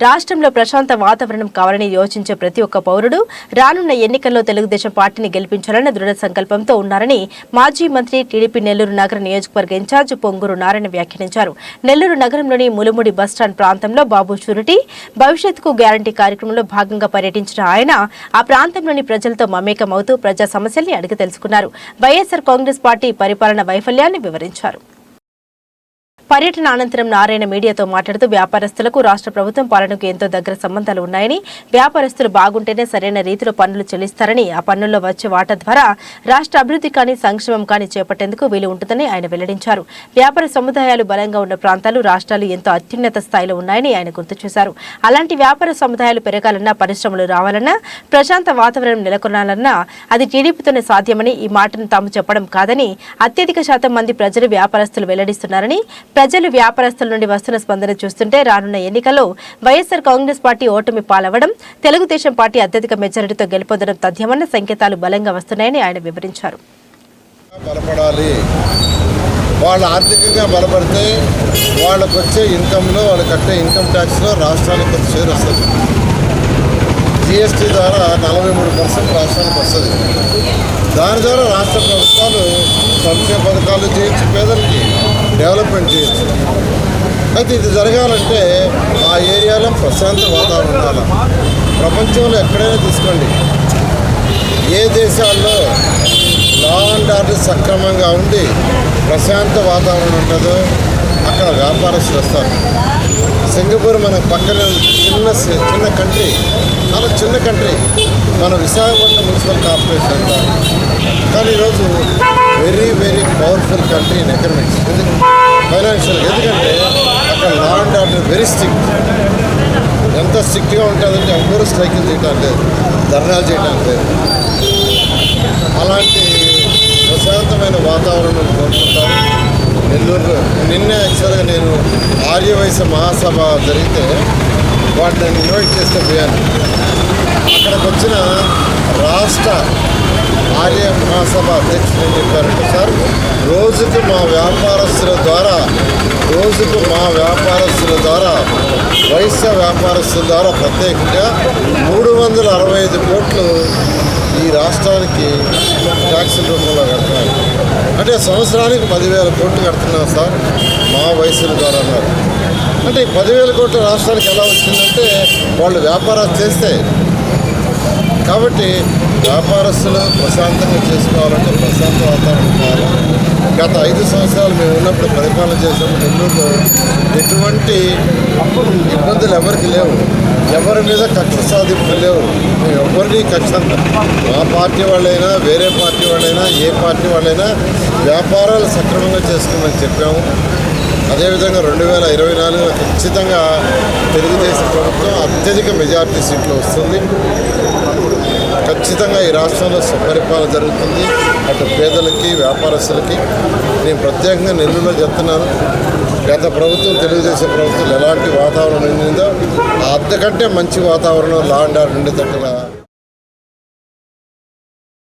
రాష్ట్రంలో ప్రశాంత వాతావరణం కావాలని యోచించే ప్రతి ఒక్క పౌరుడు రానున్న ఎన్నికల్లో తెలుగుదేశం పార్టీని గెలిపించాలన్న దృఢ సంకల్పంతో ఉన్నారని మాజీ మంత్రి టీడీపీ నెల్లూరు నగర నియోజకవర్గ ఇన్ఛార్జ్ పొంగూరు నారాయణ వ్యాఖ్యానించారు. నెల్లూరు నగరంలోని ములుముడి బస్టాండ్ ప్రాంతంలో బాబు షూరిటీ భవిష్యత్తుకు గ్యారంటీ కార్యక్రమంలో భాగంగా పర్యటించిన ఆయన ఆ ప్రాంతంలోని ప్రజలతో మమేకమవుతూ ప్రజా సమస్యల్ని అడిగి తెలుసుకున్నారు. వైఎస్ఆర్ కాంగ్రెస్ పార్టీ పరిపాలన వైఫల్యాన్ని వివరించారు. పర్యటన అనంతరం నారాయణ మీడియాతో మాట్లాడుతూ వ్యాపారస్తులకు రాష్ట్ర ప్రభుత్వం పాలనకు ఎంతో దగ్గర సంబంధాలు ఉన్నాయని, వ్యాపారస్తులు బాగుంటేనే సరైన రీతిలో పన్నులు చెల్లిస్తారని, ఆ పన్నుల్లో వచ్చే వాటా ద్వారా రాష్ట్ర అభివృద్ధి కానీ సంక్షేమం కానీ చేపట్టేందుకు వీలు ఉంటుందని ఆయన వెల్లడించారు. వ్యాపార సముదాయాలు బలంగా ఉన్న ప్రాంతాలు రాష్ట్రాలు ఎంతో అత్యున్నత స్థాయిలో ఉన్నాయని ఆయన గుర్తు చేశారు. అలాంటి వ్యాపార సముదాయాలు పెరగాలన్నా, పరిశ్రమలు రావాలన్నా, ప్రశాంత వాతావరణం నెలకొనాలన్నా అది టీడీపీతోనే సాధ్యమని, ఈ మాటను తాము చెప్పడం కాదని అత్యధిక శాతం మంది ప్రజలు వ్యాపారస్తులు వెల్లడిస్తున్నారని, ప్రజలు వ్యాపారస్తుల నుండి వస్తున్న స్పందన చూస్తుంటే రానున్న ఎన్నికల్లో వైఎస్ఆర్ కాంగ్రెస్ పార్టీ ఓటమి పాలవడం, తెలుగుదేశం పార్టీ అత్యధిక మెజారిటీతో గెలుపొందడం తథ్యమన్న సంకేతాలు బలంగా వస్తున్నాయని ఆయన వివరించారు. వాళ్ళు ఆర్థికంగా బలపడితే వాళ్ళకు వచ్చే ఇన్కంలో, వాళ్ళు కట్టే ఇన్కమ్ ట్యాక్స్లో రాష్ట్రానికి కొంత షేర్ వస్తుంది. జిఎస్టీ ద్వారా 43% రాష్ట్రానికి వస్తుంది. దాని ద్వారా రాష్ట్ర ప్రభుత్వాలు సంక్షేమ పథకాలు చేయొచ్చు, పేదలకి డెవలప్మెంట్ చేయొచ్చు. అయితే ఇది జరగాలంటే ఆ ఏరియాలో ప్రశాంత వాతావరణం ఉండాలి. ప్రపంచంలో ఎక్కడైనా తీసుకోండి, ఏ దేశాల్లో లా అండ్ ఆర్డర్ సక్రమంగా ఉండి ప్రశాంత వాతావరణం ఉంటుందో అక్కడ వ్యాపారస్తులు వస్తారు. సింగపూర్ మన పక్కన చిన్న కంట్రీ, చాలా చిన్న కంట్రీ, మన విశాఖపట్నం మున్సిపల్ కార్పొరేషన్ అంటారు. కానీ ఈరోజు very very powerful country in economics, financial. ఎందుకంటే అక్కడ law and order very strict. ఎంత స్ట్రిక్ట్గా ఉంటుందంటే ఎవరు స్ట్రైకింగ్ చేయడానికి లేదు, ధర్నాలు చేయడానికి లేదు. అలాంటి ప్రశాంతమైన వాతావరణం కోరుకుంటారు. నెల్లూరు నిన్నే యాక్చువల్గా నేను ఆర్యవైశ్య మహాసభ జరిగితే వాటిని నేను ఇన్వైట్ చేస్తే పోయాను. అక్కడికి వచ్చిన రాష్ట్ర ఆర్య మహాసభ అధ్యక్షుడు ఏం చెప్పారంటే, సార్ రోజుకు మా వ్యాపారస్తుల ద్వారా వైశ్య వ్యాపారస్తుల ద్వారా ప్రత్యేకంగా 365 కోట్లు ఈ రాష్ట్రానికి ట్యాక్సుల రూపంలో కడుతున్నారు. అంటే సంవత్సరానికి 10,000 కోట్లు కడుతున్నాం సార్ మా వయసుల ద్వారా అన్నారు. అంటే 10,000 కోట్ల రాష్ట్రానికి ఎలా వచ్చిందంటే వాళ్ళు వ్యాపారాలు చేస్తే. కాబట్టి వ్యాపారస్తులు ప్రశాంతంగా చేసుకోవాలంటే ప్రశాంత వాతావరణం కావాలి. గత 5 సంవత్సరాలు మేము ఉన్నప్పుడు పరిపాలన చేసినప్పుడు నెల్లూరులో ఎటువంటి ఇబ్బందులు ఎవరికి లేవు, ఎవరి మీద కక్ష సాధింపులు లేవు. మేము ఎవరిని కక్ష, మా పార్టీ వాళ్ళైనా వేరే పార్టీ వాళ్ళైనా ఏ పార్టీ వాళ్ళైనా వ్యాపారాలు సక్రమంగా చేసుకోమని చెప్పాము. అదేవిధంగా 2024లో ఖచ్చితంగా తెలుగుదేశం ప్రభుత్వం అత్యధిక మెజార్టీ సీట్లు వస్తుంది. ఖచ్చితంగా ఈ రాష్ట్రంలో సుపరిపాలన జరుగుతుంది. అటు పేదలకి, వ్యాపారస్తులకి. నేను ప్రత్యేకంగా నెల్లూరులో చెప్తున్నాను, గత ప్రభుత్వం తెలుగుదేశం ప్రభుత్వం ఎలాంటి వాతావరణం ఉండిందో అంతకంటే మంచి వాతావరణం లా అండ్ ఆర్డర్ ఉండేటట్టుగా